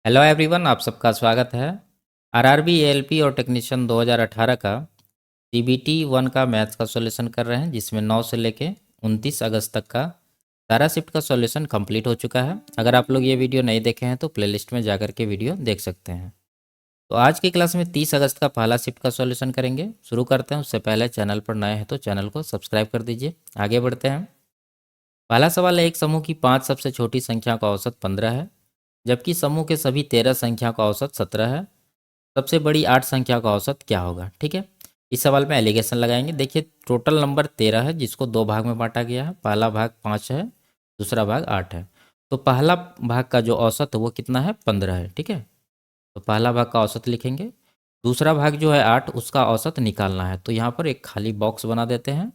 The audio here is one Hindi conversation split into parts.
हेलो एवरीवन, आप सबका स्वागत है। आरआरबी एएलपी और टेक्नीशियन 2018 का सीबीटी 1 का मैथ्स का सॉल्यूशन कर रहे हैं, जिसमें 9 से लेके 29 अगस्त तक का सारा शिफ्ट का सॉल्यूशन कंप्लीट हो चुका है। अगर आप लोग ये वीडियो नहीं देखे हैं तो प्लेलिस्ट में जाकर के वीडियो देख सकते हैं। तो आज की क्लास में 30 अगस्त का पहला शिफ्ट का सॉल्यूशन करेंगे। शुरू करते हैं। उससे पहले चैनल पर नए हैं तो चैनल को सब्सक्राइब कर दीजिए। आगे बढ़ते हैं। पहला सवाल है, एक समूह की 5 सबसे छोटी संख्या का औसत 15 है, जबकि समूह के सभी 13 संख्या का औसत 17 है। सबसे बड़ी 8 संख्या का औसत क्या होगा? ठीक है। इस सवाल में एलिगेशन लगाएंगे। देखिए, टोटल नंबर 13 है, जिसको दो भाग में बांटा गया है। पहला भाग 5 है, दूसरा भाग 8 है। तो पहला भाग का जो औसत है वो कितना है? 15 है। ठीक है, तो पहला भाग का औसत लिखेंगे। दूसरा भाग जो है 8, उसका औसत निकालना है। तो यहाँ पर एक खाली बॉक्स बना देते हैं।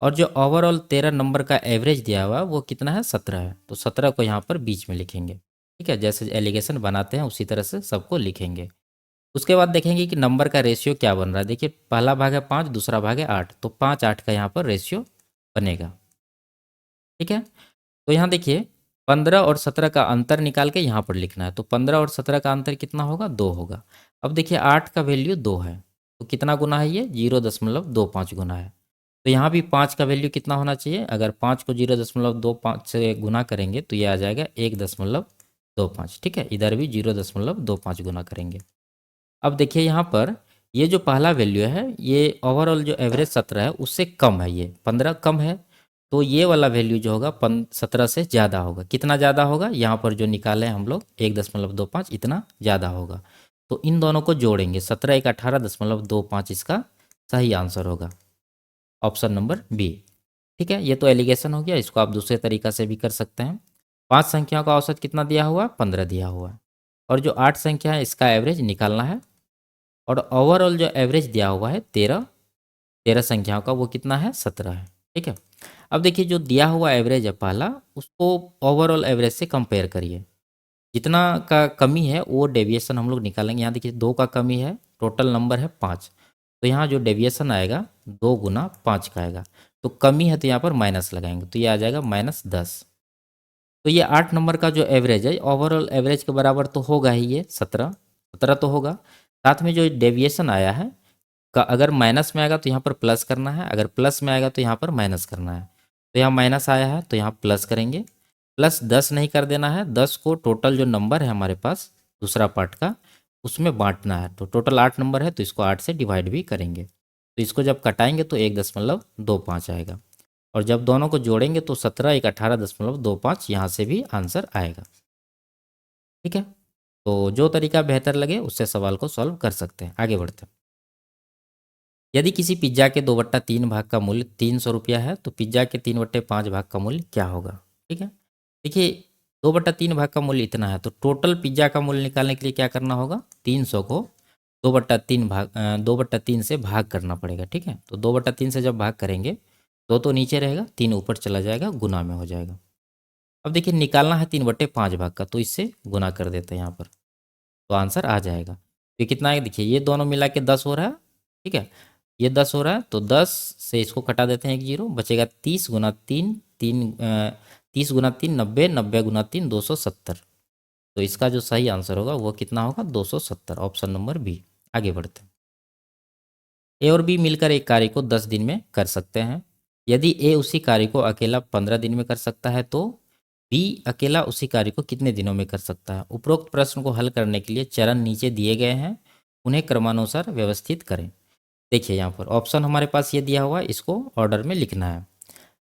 और जो ओवरऑल 13 नंबर का एवरेज दिया हुआ है वो कितना है? 17 है। तो 17 को यहाँ पर बीच में लिखेंगे। ठीक है, जैसे एलिगेशन बनाते हैं उसी तरह से सबको लिखेंगे। उसके बाद देखेंगे कि नंबर का रेशियो क्या बन रहा है। देखिए, पहला भाग है 5, दूसरा भाग है 8, तो 5 8 का यहाँ पर रेशियो बनेगा। ठीक है, तो यहाँ देखिए 15 और 17 का अंतर निकाल के यहाँ पर लिखना है। तो 15 और 17 का अंतर कितना होगा? 2 होगा। अब देखिए 8 का वैल्यू 2 है, तो कितना गुना है ये? 0.25 गुना है। तो यहाँ भी 5 का वैल्यू कितना होना चाहिए? अगर 5 को 0.25 से गुना करेंगे तो ये आ जाएगा 1.25। ठीक है, इधर भी 0.25 गुना करेंगे। अब देखिए यहाँ पर ये जो पहला वैल्यू है, ये ओवरऑल जो एवरेज 17 है उससे कम है, ये 15 कम है। तो ये वाला वैल्यू जो होगा 17 से ज़्यादा होगा। कितना ज़्यादा होगा? यहाँ पर जो निकाले हैं हम लोग 1.25, इतना ज़्यादा होगा। तो इन दोनों को जोड़ेंगे, 17 एक 18.25 इसका सही आंसर होगा, ऑप्शन नंबर बी। ठीक है, ये तो एलिगेशन हो गया। इसको आप दूसरे तरीका से भी कर सकते हैं। 5 संख्याओं का औसत कितना दिया हुआ? 15 दिया हुआ है। और जो 8 संख्या है इसका एवरेज निकालना है। और ओवरऑल जो एवरेज दिया हुआ है 13, 13 संख्याओं का, वो कितना है? 17 है। ठीक है, अब देखिए जो दिया हुआ एवरेज है पहला, उसको ओवरऑल एवरेज से कंपेयर करिए। जितना का कमी है वो डेविएशन हम लोग निकालेंगे। यहाँ देखिए 2 का कमी है, टोटल नंबर है 5, तो यहाँ जो डेविएशन आएगा 2 गुना 5 का आएगा। तो कमी है तो यहाँ पर माइनस लगाएंगे, तो ये आ जाएगा -10। तो ये 8 नंबर का जो एवरेज है ओवरऑल एवरेज के बराबर तो होगा ही, ये 17 17 तो होगा। साथ में जो डेविएशन आया है का, अगर माइनस में आएगा तो यहाँ पर प्लस करना है, अगर प्लस में आएगा तो यहाँ पर माइनस करना है। तो यहाँ माइनस आया है तो यहाँ प्लस करेंगे। प्लस 10 नहीं कर देना है, 10 को टोटल जो नंबर है हमारे पास दूसरा पार्ट का, उसमें बांटना है। तो टोटल 8 नंबर है तो इसको 8 से डिवाइड भी करेंगे। तो इसको जब कटाएंगे तो 1.25 आएगा। और जब दोनों को जोड़ेंगे तो 17 एक 18.25 यहाँ से भी आंसर आएगा। ठीक है, तो जो तरीका बेहतर लगे उससे सवाल को सॉल्व कर सकते हैं। आगे बढ़ते हैं। यदि किसी पिज्जा के 2/3 भाग का मूल्य 300 रुपया है, तो पिज्जा के 3/5 भाग का मूल्य क्या होगा? ठीक है, देखिए 2/3 भाग का मूल्य इतना है, तो टोटल पिज्जा का मूल्य निकालने के लिए क्या करना होगा? 300 को 2/3 से भाग करना पड़ेगा। ठीक है, तो 2/3 से जब भाग करेंगे तो नीचे रहेगा, 3 ऊपर चला जाएगा, गुना में हो जाएगा। अब देखिए निकालना है 3/5 भाग का, तो इससे गुना कर देते हैं यहाँ पर, तो आंसर आ जाएगा। ये कितना है? देखिए ये दोनों मिला के 10 हो रहा है। ठीक है, ये 10 हो रहा है, तो 10 से इसको कटा देते हैं, एक जीरो बचेगा। 30 गुना 3, 30 गुना 3 90, 90 गुना 3 270। तो इसका जो सही आंसर होगा वो कितना होगा? 270, ऑप्शन नंबर बी। आगे बढ़ते हैं। ए और बी मिलकर एक कार्य को 10 दिन में कर सकते हैं। यदि ए उसी कार्य को अकेला 15 दिन में कर सकता है, तो बी अकेला उसी कार्य को कितने दिनों में कर सकता है? उपरोक्त प्रश्न को हल करने के लिए चरण नीचे दिए गए हैं, उन्हें क्रमानुसार व्यवस्थित करें। देखिए यहाँ पर ऑप्शन हमारे पास ये दिया हुआ है, इसको ऑर्डर में लिखना है।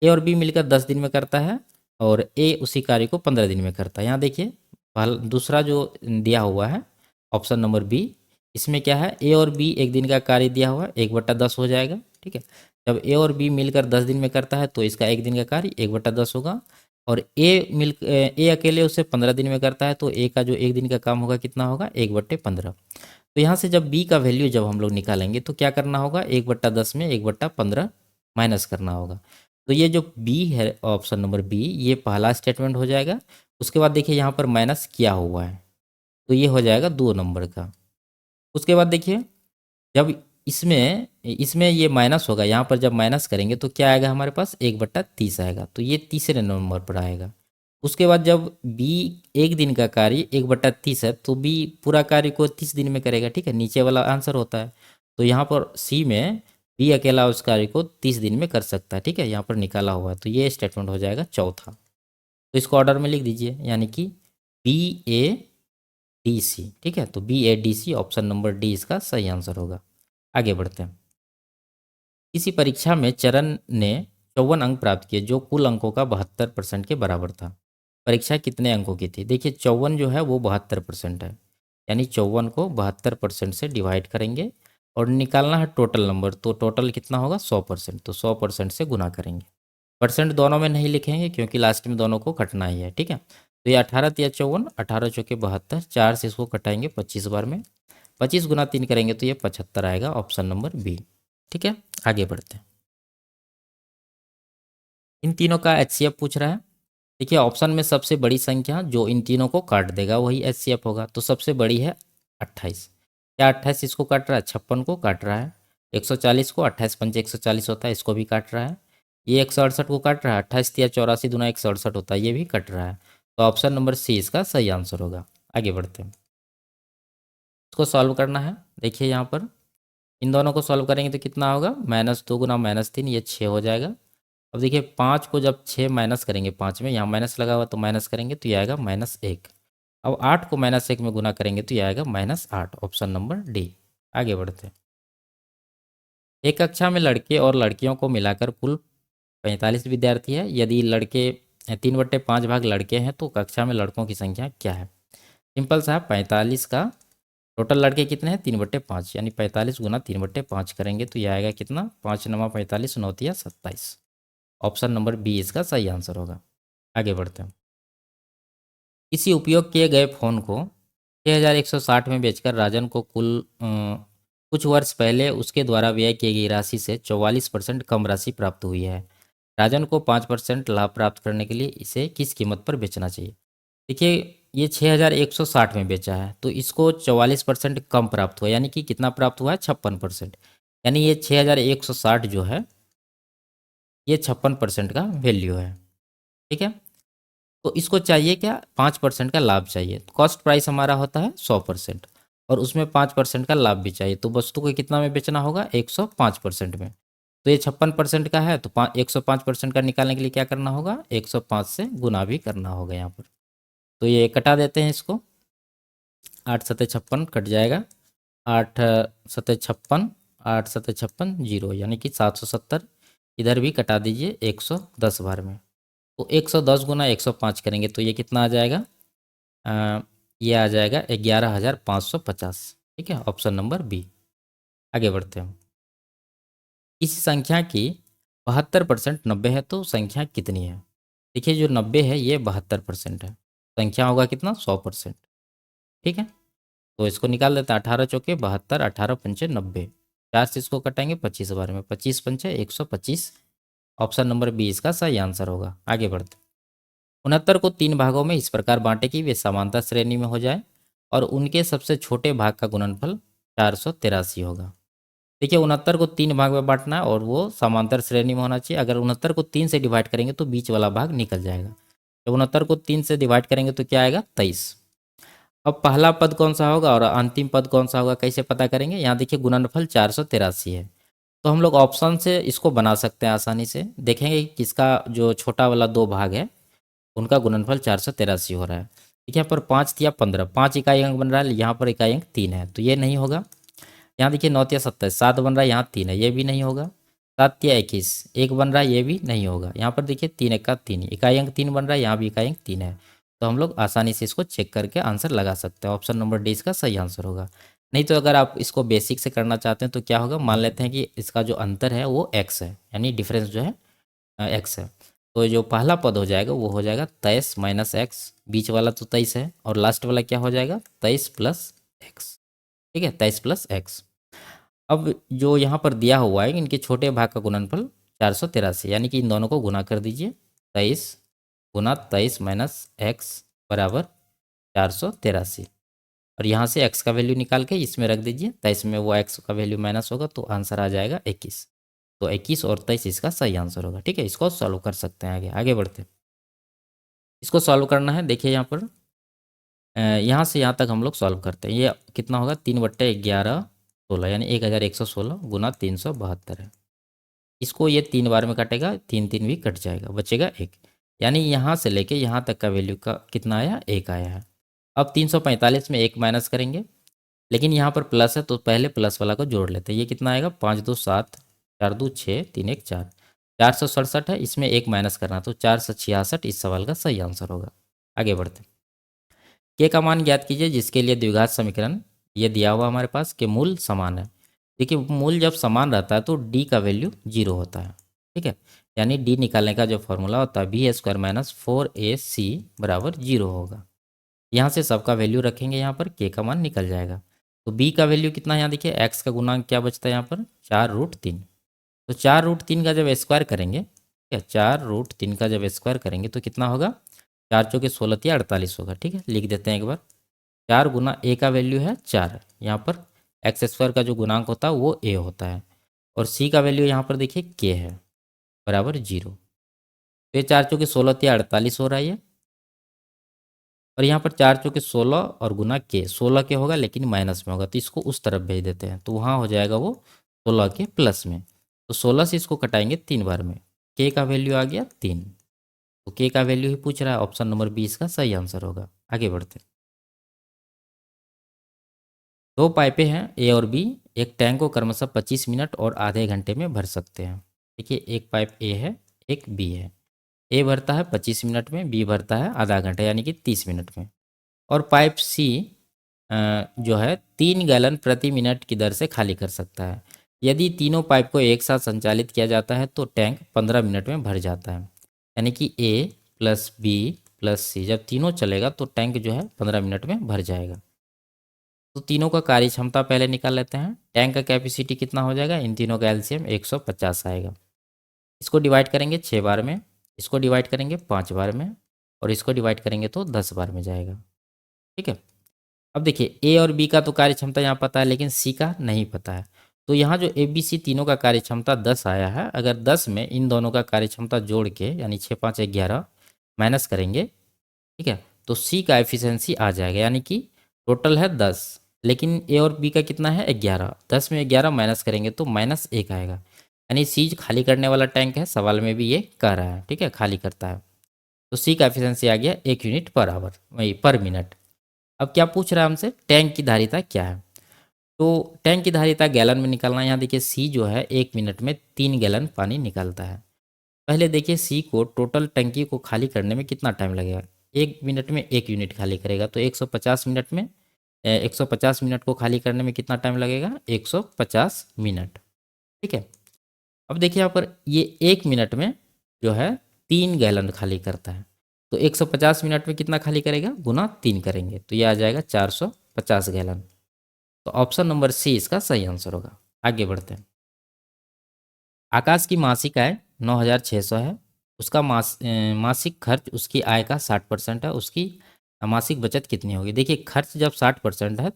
ए और बी मिलकर 10 दिन में करता है और ए उसी कार्य को 15 दिन में करता है। यहाँ देखिए दूसरा जो दिया हुआ है ऑप्शन नंबर बी, इसमें क्या है? ए और बी एक दिन का कार्य दिया हुआ है, 1/10 हो जाएगा। ठीक है, जब ए और बी मिलकर 10 दिन में करता है तो इसका एक दिन का कार्य 1/10 होगा। और ए अकेले उसे 15 दिन में करता है, तो ए का जो एक दिन का काम होगा कितना होगा? 1/15। तो यहाँ से जब बी का वैल्यू जब हम लोग निकालेंगे तो क्या करना होगा? 1/10 में 1/15 माइनस करना होगा। तो ये जो बी है ऑप्शन नंबर बी, ये पहला स्टेटमेंट हो जाएगा। उसके बाद देखिए यहाँ पर माइनस किया हुआ है, तो ये हो जाएगा 2 नंबर का। उसके बाद देखिए जब इसमें इसमें ये माइनस होगा, यहाँ पर जब माइनस करेंगे तो क्या आएगा हमारे पास? 1/30 आएगा, तो ये तीसरे नंबर पर आएगा। उसके बाद जब बी एक दिन का कार्य 1/30 है तो बी पूरा कार्य को 30 दिन में करेगा। ठीक है, नीचे वाला आंसर होता है। तो यहाँ पर सी में बी अकेला उस कार्य को 30 दिन में कर सकता है। ठीक है, यहाँ पर निकाला हुआ है, तो ये स्टेटमेंट हो जाएगा चौथा। तो इसको ऑर्डर में लिख दीजिए, यानी कि बी ए डी सी। ठीक है, तो B A D C option number D इसका सही आंसर होगा। आगे बढ़ते हैं। किसी परीक्षा में चरण ने 54 अंक प्राप्त किए जो कुल अंकों का 72% के बराबर था। परीक्षा कितने अंकों की थी? देखिए 54 जो है वो 72% है, यानी 54 को 72% से डिवाइड करेंगे और निकालना है टोटल नंबर। तो टोटल कितना होगा? 100%। तो 100% से गुना करेंगे। परसेंट दोनों में नहीं लिखेंगे क्योंकि लास्ट में दोनों को कटना ही है। ठीक है, तो ये 18 या 54, 18 चौके 72, 4 से इसको कटाएंगे 25 बार में, 25 गुना 3 करेंगे तो ये 75 आएगा, ऑप्शन नंबर बी। ठीक है, आगे बढ़ते हैं। इन तीनों का एचसीएफ पूछ रहा है। देखिए ऑप्शन में सबसे बड़ी संख्या जो इन तीनों को काट देगा वही एचसीएफ होगा। तो सबसे बड़ी है 28। क्या 28 इसको काट रहा है? 56 को काट रहा है। 140 को 28 पंचे 140 होता है, इसको भी काट रहा है। ये 168 को काट रहा है, 28 या 84 दुना 168 होता है, ये भी कट रहा है। तो ऑप्शन नंबर सी इसका सही आंसर होगा। आगे बढ़ते हैं। इसको सॉल्व करना है। देखिए यहाँ पर इन दोनों को सॉल्व करेंगे तो कितना होगा? -2 गुना -3, ये 6 हो जाएगा। अब देखिए 5 को जब 6 माइनस करेंगे, 5 में यहाँ माइनस लगा हुआ तो माइनस करेंगे तो ये आएगा -1। अब 8 को -1 में गुना करेंगे तो ये आएगा -8, ऑप्शन नंबर डी। आगे बढ़ते हैं। एक कक्षा में लड़के और लड़कियों को मिलाकर कुल 45 विद्यार्थी है। यदि लड़के 3/5 भाग लड़के हैं तो कक्षा में लड़कों की संख्या क्या है? सिंपल सा, 45 का टोटल लड़के कितने हैं? 3/5, यानी 45 गुना 3/5 करेंगे तो ये आएगा कितना? 5 नमा 45, 9 27। ऑप्शन नंबर बी इसका सही आंसर होगा। आगे बढ़ते हैं। किसी उपयोग किए गए फ़ोन को 6160 में बेचकर राजन को कुछ वर्ष पहले उसके द्वारा व्यय की गई राशि से 44% कम राशि प्राप्त हुई है। राजन को 5% लाभ प्राप्त करने के लिए इसे किस कीमत पर बेचना चाहिए? देखिए ये 6160 में बेचा है तो इसको 44% कम प्राप्त हुआ, यानी कि कितना प्राप्त हुआ है? 56%। यानी ये 6160 जो है ये 56% का वैल्यू है। ठीक है, तो इसको चाहिए क्या? 5% का लाभ चाहिए। तो कॉस्ट प्राइस हमारा होता है 100% और उसमें 5% का लाभ भी चाहिए। तो वस्तु को कितना में बेचना होगा? 105% में। तो ये 56% का है तो 105% का निकालने के लिए क्या करना होगा? 105 से गुना भी करना होगा यहाँ पर। तो ये कटा देते हैं इसको, 8 सत्ते 56 कट जाएगा, 8 सत्ते 56, 8 सत्ते 56 जीरो, यानी कि 770। इधर भी कटा दीजिए 110 बार में। तो 110 गुना 105 करेंगे तो ये कितना आ जाएगा? ये आ जाएगा 11,550। ठीक है, ऑप्शन नंबर बी। आगे बढ़ते हैं। इस संख्या की 72% 90 है तो संख्या कितनी है? देखिए जो 90 है ये 72% है, संख्या होगा कितना? 100%। ठीक है, तो इसको निकाल देते हैं। 18 चौके 72, 18 पंचे 90, 4 से इसको कटाएंगे 25 बार में, 25 पंचे 125। ऑप्शन नंबर बी इसका सही आंसर होगा। आगे बढ़ते हैं। 69 को 3 भागों में इस प्रकार बांटे कि वे समांतर श्रेणी में हो जाए और उनके सबसे छोटे भाग का गुणनफल 483 होगा। देखिए 69 को 3 भाग में बांटना है और वो समांतर श्रेणी में होना चाहिए। अगर 69 को 3 से डिवाइड करेंगे तो बीच वाला भाग निकल जाएगा। जब 69 को 3 से डिवाइड करेंगे तो क्या आएगा? 23। अब पहला पद कौन सा होगा और अंतिम पद कौन सा होगा, कैसे पता करेंगे? यहाँ देखिए गुणनफल 483 है तो हम लोग ऑप्शन से इसको बना सकते हैं आसानी से। देखेंगे कि किसका जो छोटा वाला 2 भाग है उनका गुणनफल 483 हो रहा है। ठीक है, पर 5 या 15, 5 इकाई अंक बन रहा है, यहाँ पर इकाई अंक 3 है तो ये नहीं होगा। यहाँ देखिए 9 या 27, 7 बन रहा है, यहाँ 3 है, ये भी नहीं होगा। 7 या 21, 1 बन रहा है, ये भी नहीं होगा। यहाँ पर देखिए 3 1 का 3, इकाई अंक 3 बन रहा है, यहाँ भी इकाई अंक 3 है। तो हम लोग आसानी से इसको चेक करके आंसर लगा सकते हैं। ऑप्शन नंबर डी इसका सही आंसर होगा। नहीं तो अगर आप इसको बेसिक से करना चाहते हैं तो क्या होगा? मान लेते हैं कि इसका जो अंतर है वो x है, यानी डिफरेंस जो है x है। तो जो पहला पद हो जाएगा वो हो जाएगा 23 माइनस एक्स, बीच वाला तो 23 है और लास्ट वाला क्या हो जाएगा? 23 प्लस एक्स। ठीक है, 23 प्लस एक्स। अब जो यहाँ पर दिया हुआ है इनके छोटे भाग का गुणनफल 483, यानी कि इन दोनों को गुना कर दीजिए। 23 गुना 23 माइनस एक्स बराबर 483 और यहाँ से x का वैल्यू निकाल के इसमें रख दीजिए। 23 में वो x का वैल्यू माइनस होगा तो आंसर आ जाएगा 21। तो 21 और 23 इसका सही आंसर होगा। ठीक है, इसको सॉल्व कर सकते हैं। आगे आगे बढ़ते हैं। इसको सॉल्व करना है। देखिए यहाँ पर यहाँ से यहाँ तक हम लोग सॉल्व करते हैं। ये कितना होगा, 3/11 16 यानी 1116 गुना 372 है। इसको ये 3 बार में कटेगा, 3 3 भी कट जाएगा, बचेगा 1। यानी यहाँ से लेके यहाँ तक का वैल्यू का कितना आया, 1 आया है। अब 345 में 1 माइनस करेंगे, लेकिन यहाँ पर प्लस है तो पहले प्लस वाला को जोड़ लेते हैं। ये कितना आएगा, 5 2 7 4 2 6 3 1 4, 467 है, इसमें 1 माइनस करना तो 466 इस सवाल का सही आंसर होगा। आगे बढ़ते हैं। के का मान ज्ञात कीजिए जिसके लिए द्विघात समीकरण ये दिया हुआ हमारे पास कि मूल समान है। देखिए मूल जब समान रहता है तो डी का वैल्यू 0 होता है, ठीक है। यानी डी निकालने का जो फॉर्मूला होता है बी² माइनस 4ac बराबर 0 होगा। यहाँ से सबका वैल्यू रखेंगे, यहाँ पर के का मान निकल जाएगा। तो बी का वैल्यू कितना है, यहाँ देखिए एक्स का गुणांक क्या बचता है यहाँ पर 4√3। तो 4√3 का जब स्क्वायर करेंगे, ठीक है, 4√3 का जब स्क्वायर करेंगे तो कितना होगा, 4 चौके 16 या 48 होगा, ठीक है। लिख देते हैं एक बार, 4 गुना ए का वैल्यू है 4, यहाँ पर x² का जो गुणांक होता है वो ए होता है, और सी का वैल्यू यहाँ पर देखिए के है बराबर 0। तो ये 4 चौके 16 या 48 हो रहा है ये, और यहाँ पर 4 चौके 16 और गुना के 16 के होगा लेकिन माइनस में होगा, तो इसको उस तरफ भेज देते हैं तो वहाँ हो जाएगा वो 16 के प्लस में। तो 16 से इसको कटाएंगे 3 बार में, के का वैल्यू आ गया 3। तो के का वैल्यू ही पूछ रहा है, ऑप्शन नंबर 20 का सही आंसर होगा। आगे बढ़ते हैं। दो पाइपें हैं ए और बी, एक टैंक को क्रमशः 25 मिनट और आधे घंटे में भर सकते हैं। देखिए एक पाइप ए है, एक बी है। ए भरता है 25 मिनट में, बी भरता है आधा घंटा यानी कि 30 मिनट में। और पाइप सी जो है 3 गैलन प्रति मिनट की दर से खाली कर सकता है। यदि तीनों पाइप को एक साथ संचालित किया जाता है तो टैंक 15 मिनट में भर जाता है। यानी कि ए प्लस बी प्लस सी जब तीनों चलेगा तो टैंक जो है 15 मिनट में भर जाएगा। तो तीनों का कार्य क्षमता पहले निकाल लेते हैं। टैंक का कैपेसिटी कितना हो जाएगा, इन तीनों का एलसीएम 150 आएगा। इसको डिवाइड करेंगे 6 बार में, इसको डिवाइड करेंगे 5 बार में, और इसको डिवाइड करेंगे तो 10 बार में जाएगा, ठीक है। अब देखिए ए और बी का तो कार्य क्षमता यहाँ पता है लेकिन सी का नहीं पता है। तो यहाँ जो ए बी सी तीनों का कार्य क्षमता 10 आया है, अगर 10 में इन दोनों का कार्य क्षमता जोड़ के यानी 6 5 11 माइनस करेंगे, ठीक है, तो सी का एफिशिएंसी आ जाएगा। यानी कि टोटल है 10 लेकिन ए और बी का कितना है 11, 10 में 11 माइनस करेंगे तो -1 आएगा। यानी सी खाली करने वाला टैंक है, सवाल में भी ये कह रहा है, ठीक है, खाली करता है। तो सी का एफिशिएंसी आ गया 1 यूनिट पर आवर, वही पर मिनट। अब क्या पूछ रहा है हमसे, टैंक की धारिता क्या है। तो टैंक की धारिता गैलन में निकालना है। यहाँ देखिए सी जो है 1 मिनट में 3 गैलन पानी निकालता है। पहले देखिए सी को टोटल टंकी को खाली करने में कितना टाइम लगेगा, 1 मिनट में 1 यूनिट खाली करेगा तो 150 मिनट में 150 मिनट को खाली करने में कितना टाइम लगेगा, 150 मिनट, ठीक है। अब देखिए यहाँ पर ये 1 मिनट में जो है 3 गैलन खाली करता है, तो 150 मिनट में कितना खाली करेगा, गुना 3 करेंगे तो ये आ जाएगा 450 गैलन। तो ऑप्शन नंबर सी इसका सही आंसर होगा। आगे बढ़ते हैं। आकाश की मासिक आय 9,600 है। उसका मासिक खर्च उसकी आय का 60% है। उसकी मासिक बचत कितनी होगी। देखिए खर्च जब 60% है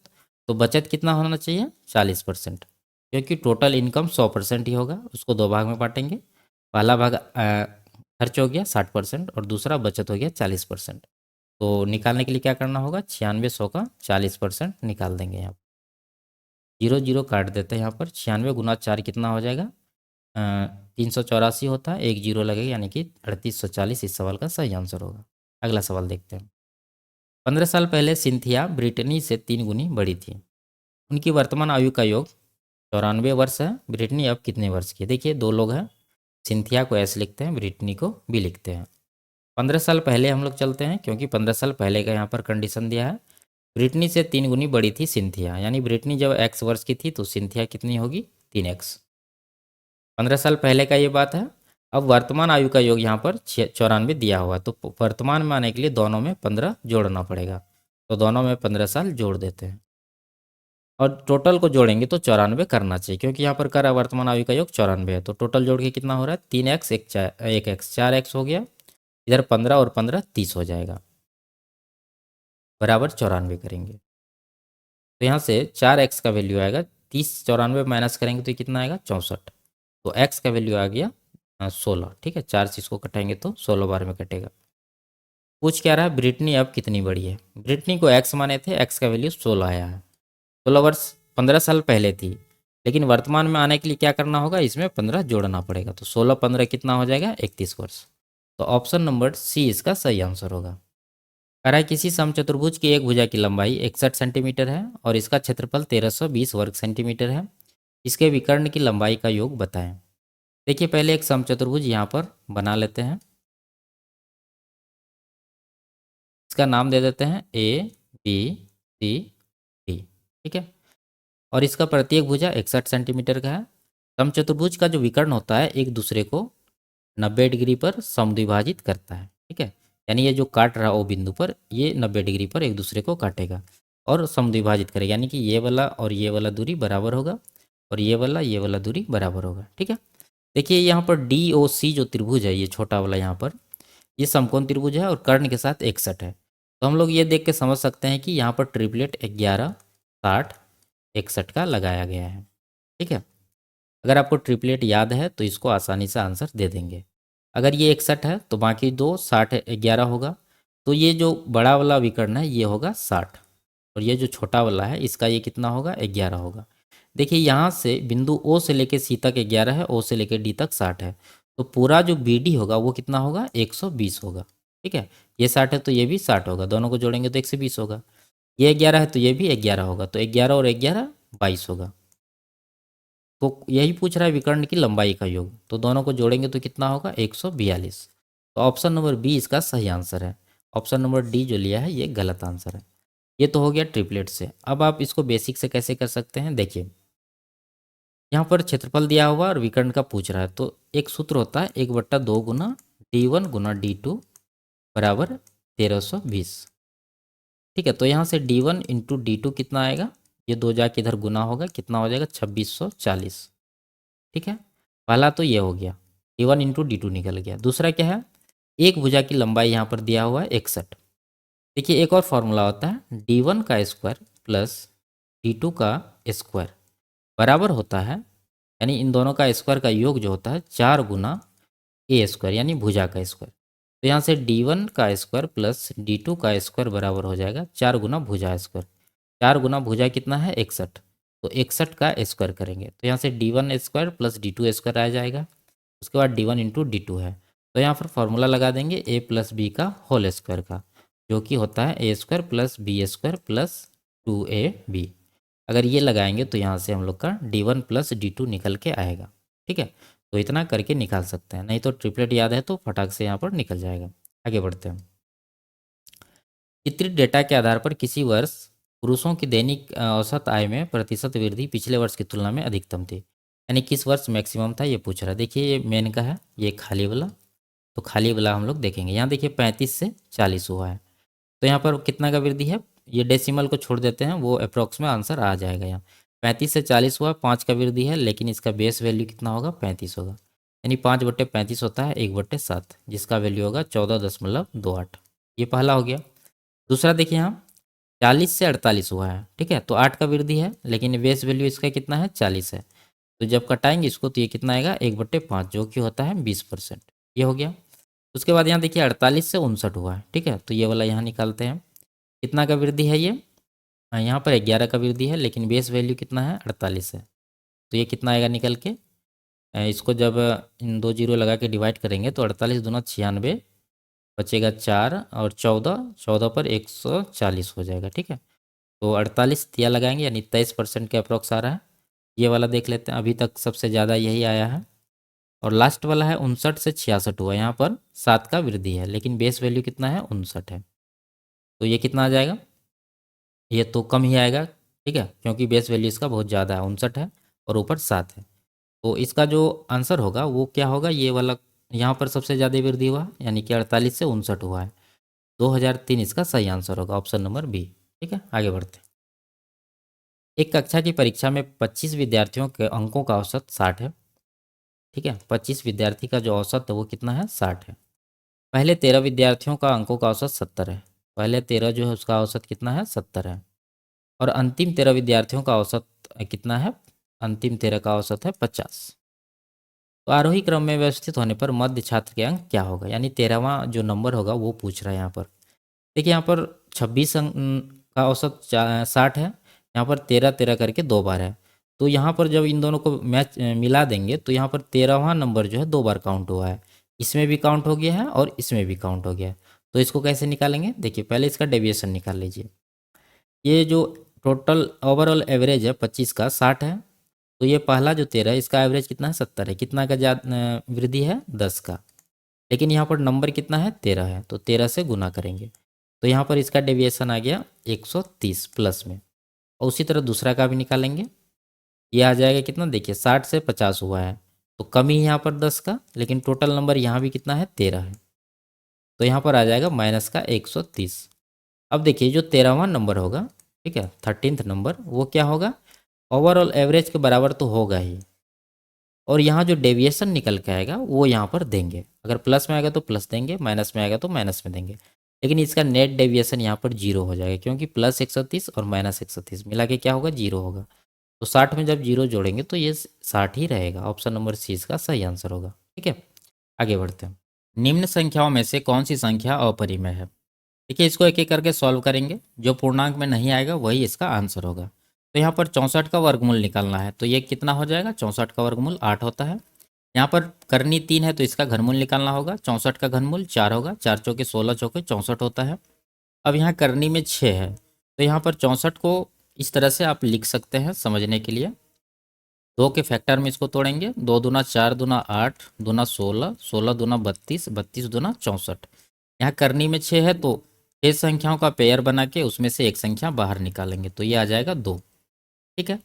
तो बचत कितना होना चाहिए, 40%, क्योंकि टोटल इनकम 100% ही होगा। उसको दो भाग में बांटेंगे, पहला भाग खर्च हो गया 60% और दूसरा बचत हो गया 40%। तो निकालने के लिए क्या करना होगा, 9600 का 40% निकाल देंगे। यहाँ 0 0 काट देते हैं। यहाँ पर 96 गुना 4 कितना हो जाएगा, 384 होता है, 1 0 लगेगा यानी कि 3840 इस सवाल का सही आंसर होगा। अगला सवाल देखते हैं। 15 साल पहले सिंथिया ब्रिटनी से 3 गुनी बड़ी थी। उनकी वर्तमान आयु का योग 94 वर्ष है। ब्रिटनी अब कितने वर्ष की है। देखिए दो लोग हैं, सिंथिया को एस लिखते हैं, ब्रिटनी को बी लिखते हैं। 15 साल पहले हम लोग चलते हैं क्योंकि 15 साल पहले का यहाँ पर कंडीशन दिया है। ब्रिटनी से 3 गुनी बड़ी थी सिंथिया, यानी ब्रिटनी जब x वर्ष की थी तो सिंथिया कितनी होगी, 3x। 15 साल पहले का ये बात है। अब वर्तमान आयु का योग यहाँ पर 94 दिया हुआ है, तो वर्तमान में आने के लिए दोनों में 15 जोड़ना पड़ेगा। तो दोनों में 15 साल जोड़ देते हैं और टोटल को जोड़ेंगे तो 94 करना चाहिए, क्योंकि यहाँ पर करा वर्तमान आयु का योग 94 है। तो टोटल जोड़ के कितना हो रहा है, 3x 1x 4x हो गया। इधर 15 और 15 30 हो जाएगा, बराबर 94 करेंगे। तो यहाँ से 4x का वैल्यू आएगा 30, 94 माइनस करेंगे तो कितना आएगा 64। तो x का वैल्यू आ गया 16, ठीक है। 4 से इसको कटाएंगे तो 16 बार में कटेगा। पूछ क्या रहा है, ब्रिटनी अब कितनी बड़ी है। ब्रिटनी को एक्स माने थे, एक्स का वैल्यू 16 आया है। 16 वर्ष 15 साल पहले थी, लेकिन वर्तमान में आने के लिए क्या करना होगा, इसमें 15 जोड़ना पड़ेगा। तो 16 15 कितना हो जाएगा, 31 वर्ष। तो ऑप्शन नंबर सी इसका सही आंसर होगा। कह रहा है किसी समचतुर्भुज की एक भुजा की लंबाई 61 सेंटीमीटर है और इसका क्षेत्रफल 1320 वर्ग सेंटीमीटर है। इसके विकर्ण की लंबाई का योग बताएं। देखिए पहले एक समचतुर्भुज यहाँ पर बना लेते हैं। इसका नाम दे देते हैं ABCD, ठीक है। और इसका प्रत्येक भुजा 61 सेंटीमीटर का है। समचतुर्भुज का जो विकर्ण होता है एक दूसरे को 90 डिग्री पर समद्विभाजित करता है, ठीक है। यानी ये जो काट रहा है ओ बिंदु पर, ये 90 डिग्री पर एक दूसरे को काटेगा और समद्विभाजित करेगा, यानी कि ये वाला और ये वाला दूरी बराबर होगा और ये वाला दूरी बराबर होगा, ठीक है। देखिए यहाँ पर DOC जो त्रिभुज है, ये छोटा वाला यहाँ पर, ये समकोण त्रिभुज है और कर्ण के साथ 61 है। तो हम लोग ये देख के समझ सकते हैं कि यहाँ पर ट्रिपलेट 11 60 61 का लगाया गया है, ठीक है। अगर आपको ट्रिपलेट याद है तो इसको आसानी से आंसर दे देंगे। अगर ये 61 है तो बाकी दो 60 11 होगा। तो ये जो बड़ा वाला विकर्ण है ये होगा 60 और ये जो छोटा वाला है इसका ये कितना होगा, 11 होगा। देखिए यहाँ से बिंदु ओ से लेके सी तक 11 है, ओ से लेके डी तक 60 है। तो पूरा जो BD होगा वो कितना होगा, 120 होगा, ठीक है। ये 60 है तो ये भी 60 होगा, दोनों को जोड़ेंगे तो 120 होगा। ये 11 है तो ये भी 11 होगा, तो 11 और 11 22 होगा। तो यही पूछ रहा है विकर्ण की लंबाई का योग, तो दोनों को जोड़ेंगे तो कितना होगा, 142। तो ऑप्शन नंबर बी इसका सही आंसर है। ऑप्शन नंबर डी जो लिया है ये गलत आंसर है। ये तो हो गया ट्रिपलेट से। अब आप इसको बेसिक से कैसे कर सकते हैं, देखिए यहाँ पर क्षेत्रफल दिया हुआ और विकर्ण का पूछ रहा है, तो एक सूत्र होता है 1/2 गुना D1 गुना D2 बराबर 1320, ठीक है। तो यहाँ से D1 इंटू D2 कितना आएगा, ये दो जाके इधर गुना होगा, कितना हो जाएगा 2640, ठीक है। पहला तो ये हो गया, D1 इंटू D2 निकल गया। दूसरा क्या है, एक भुजा की लंबाई यहाँ पर दिया हुआ है 61। देखिए एक और फॉर्मूला होता है D1 का स्क्वायर प्लस D2 का स्क्वायर बराबर होता है, यानी इन दोनों का स्क्वायर का योग जो होता है 4 गुना ए स्क्वायर, यानी भुजा का स्क्वायर। तो यहाँ से D1 का स्क्वायर प्लस D2 का स्क्वायर बराबर हो जाएगा 4 गुना भुजा स्क्वायर। 4 गुना भुजा कितना है, 61। तो 61 का स्क्वायर करेंगे तो यहाँ से D1 square plus D2 square आ जाएगा। उसके बाद D1 इंटू D2 है, तो यहाँ पर फॉर्मूला लगा देंगे A प्लस बी का होल स्क्वायर का, जो कि होता है A square plus B square plus 2AB। अगर ये लगाएंगे तो यहाँ से हम लोग का D1 प्लस D2 निकल के आएगा, ठीक है। तो इतना करके निकाल सकते हैं, नहीं तो ट्रिपलेट याद है तो फटाक से यहाँ पर निकल जाएगा। आगे बढ़ते हैं। चित्रित डेटा के आधार पर किसी वर्ष पुरुषों की दैनिक औसत आय में प्रतिशत वृद्धि पिछले वर्ष की तुलना में अधिकतम थी, यानी किस वर्ष मैक्सिमम था ये पूछ रहा है। देखिए ये मेन का है, ये खाली वाला, तो खाली वाला हम लोग देखेंगे। यहाँ देखिए 35 से 40 हुआ है, तो यहाँ पर कितना का वृद्धि है, ये डेसिमल को छोड़ देते हैं, वो अप्रॉक्स में आंसर आ जाएगा। यहाँ 35 से 40 हुआ, 5 का वृद्धि है, लेकिन इसका बेस वैल्यू कितना होगा, 35 होगा। यानी 5/35 होता है 1/7, जिसका वैल्यू होगा 14.28। ये पहला हो गया। दूसरा देखिए यहाँ 40 से 48 हुआ है, ठीक है। तो 8 का वृद्धि है, लेकिन बेस वैल्यू इसका कितना है, 40 है। तो जब कटाएंगे इसको तो ये कितना आएगा, 1/5, जो कि होता है 20%। ये हो गया। उसके बाद यहाँ देखिए 48 से 59 हुआ है, ठीक है। तो ये वाला यहाँ निकालते हैं, कितना का वृद्धि है ये, यहाँ पर 11 का वृद्धि है, लेकिन बेस वैल्यू कितना है, 48 है। तो ये कितना आएगा निकल के, इसको जब इन दो जीरो लगा के डिवाइड करेंगे तो 48 दूना 96, बचेगा 4 और 14, 14 पर 140 हो जाएगा, ठीक है। तो 48 दिया लगाएंगे, यानी 23% के अप्रॉक्स आ रहा है। ये वाला देख लेते हैं, अभी तक सबसे ज़्यादा यही आया है। और लास्ट वाला है 59 से 66 हुआ, यहाँ पर 7 का वृद्धि है, लेकिन बेस वैल्यू कितना है, 59 है। तो ये कितना आ जाएगा, ये तो कम ही आएगा, ठीक है, क्योंकि बेस वैल्यू इसका बहुत ज़्यादा है, 59 है और ऊपर 7 है। तो इसका जो आंसर होगा वो क्या होगा, ये वाला यहाँ पर सबसे ज़्यादा वृद्धि हुआ, यानी कि 48 से 59 हुआ है। 2003 इसका सही आंसर होगा, ऑप्शन नंबर बी, ठीक है। आगे बढ़ते हैं। एक कक्षा की परीक्षा में 25 विद्यार्थियों के अंकों का औसत 60 है, ठीक है। 25 विद्यार्थी का जो औसत है वो कितना है, 60 है। पहले 13 विद्यार्थियों का अंकों का औसत 70 है। पहले 13 जो है उसका औसत कितना है, 70 है। और अंतिम 13 विद्यार्थियों का औसत कितना है, अंतिम 13 का औसत है 50। तो आरोही क्रम में व्यवस्थित होने पर मध्य छात्र के अंक क्या होगा, यानी 13वां जो नंबर होगा वो पूछ रहा है यहाँ पर। देखिए यहाँ पर 26 अंक का औसत 60 है, यहाँ पर 13 करके 2 बार है। तो यहाँ पर जब इन दोनों को मैच मिला देंगे तो यहाँ पर 13वां नंबर जो है 2 बार काउंट हुआ है, इसमें भी काउंट हो गया है और इसमें भी काउंट हो गया है। तो इसको कैसे निकालेंगे, देखिए पहले इसका डेविएशन निकाल लीजिए। ये जो टोटल ओवरऑल एवरेज है 25 का 60 है, तो ये पहला जो 13 है इसका एवरेज कितना है 70 है, कितना का वृद्धि है 10 का, लेकिन यहाँ पर नंबर कितना है 13 है, तो 13 से गुना करेंगे तो यहाँ पर इसका डेविएशन आ गया 130 प्लस में। और उसी तरह दूसरा का भी निकालेंगे, ये आ जाएगा कितना, देखिए 60 से 50 हुआ है तो कमी है यहाँ पर 10 का, लेकिन टोटल नंबर यहाँ भी कितना है 13 है, तो यहाँ पर आ जाएगा माइनस का 130। अब देखिए जो 13वां नंबर होगा, ठीक है 13th नंबर, वो क्या होगा, ओवरऑल एवरेज के बराबर तो होगा ही, और यहाँ जो डेविएशन निकल के आएगा वो यहाँ पर देंगे, अगर प्लस में आएगा तो प्लस देंगे, माइनस में आएगा तो माइनस में देंगे, लेकिन इसका नेट डेविएशन यहाँ पर जीरो हो जाएगा, क्योंकि प्लस 130 और माइनस 130 मिला के क्या होगा, जीरो होगा। तो 60 में जब जीरो जोड़ेंगे तो ये 60 ही रहेगा, ऑप्शन नंबर सी इसका सही आंसर होगा। ठीक है, आगे बढ़ते हैं। निम्न संख्याओं में से कौन सी संख्या अपरिमेय है। देखिए इसको एक एक करके सॉल्व करेंगे, जो पूर्णांक में नहीं आएगा वही इसका आंसर होगा। तो यहाँ पर 64 का वर्गमूल निकालना है, तो ये कितना हो जाएगा, 64 का वर्गमूल 8 होता है। यहाँ पर करनी 3 है तो इसका घनमूल निकालना होगा, 64 का घनमूल 4 होगा, 4 चौके 16 चौके 64 होता है। अब यहाँ करनी में 6 है, तो यहाँ पर 64 को इस तरह से आप लिख सकते हैं समझने के लिए, 2 के फैक्टर में इसको तोड़ेंगे, 2 दूना 4 दूना 8 दूना 16, 16 दूना 32, 32 दूना 64। यहाँ करनी में 6 है तो 6 संख्याओं का पेयर बना के उसमें से एक संख्या बाहर निकालेंगे, तो ये आ जाएगा 2। ठीक है,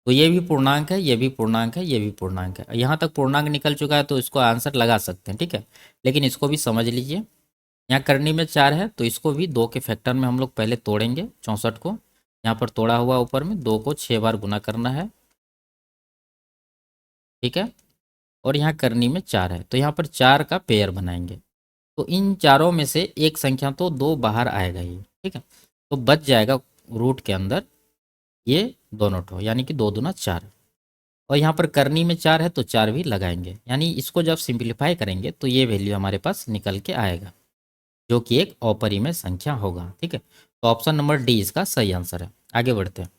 तो ये भी पूर्णांक है, ये भी पूर्णांक है, ये भी पूर्णांक है। यहाँ तक पूर्णांक निकल चुका है तो इसको आंसर लगा सकते हैं। ठीक है, लेकिन इसको भी समझ लीजिए, यहाँ करनी में 4 है तो इसको भी 2 के फैक्टर में हम लोग पहले तोड़ेंगे, 64 को यहाँ पर तोड़ा हुआ ऊपर में 2 को 6 बार गुना करना है। ठीक है, और यहाँ करनी में 4 है तो यहाँ पर 4 का पेयर बनाएंगे, तो इन चारों में से एक संख्या तो 2 बाहर आएगा ही। ठीक है, तो बच जाएगा रूट के अंदर ये दोनों ठो, यानी कि 2 दूना 4, और यहाँ पर करनी में 4 है तो 4 भी लगाएंगे, यानी इसको जब सिंप्लीफाई करेंगे तो ये वैल्यू हमारे पास निकल के आएगा, जो कि एक अपरिमेय संख्या होगा। ठीक है, तो ऑप्शन नंबर डी इसका सही आंसर है। आगे बढ़ते हैं।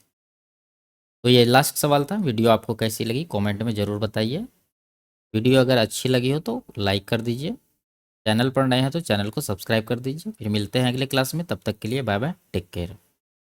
तो ये लास्ट सवाल था। वीडियो आपको कैसी लगी कमेंट में ज़रूर बताइए। वीडियो अगर अच्छी लगी हो तो लाइक कर दीजिए, चैनल पर नए हैं तो चैनल को सब्सक्राइब कर दीजिए। फिर मिलते हैं अगले क्लास में, तब तक के लिए बाय बाय, टेक केयर।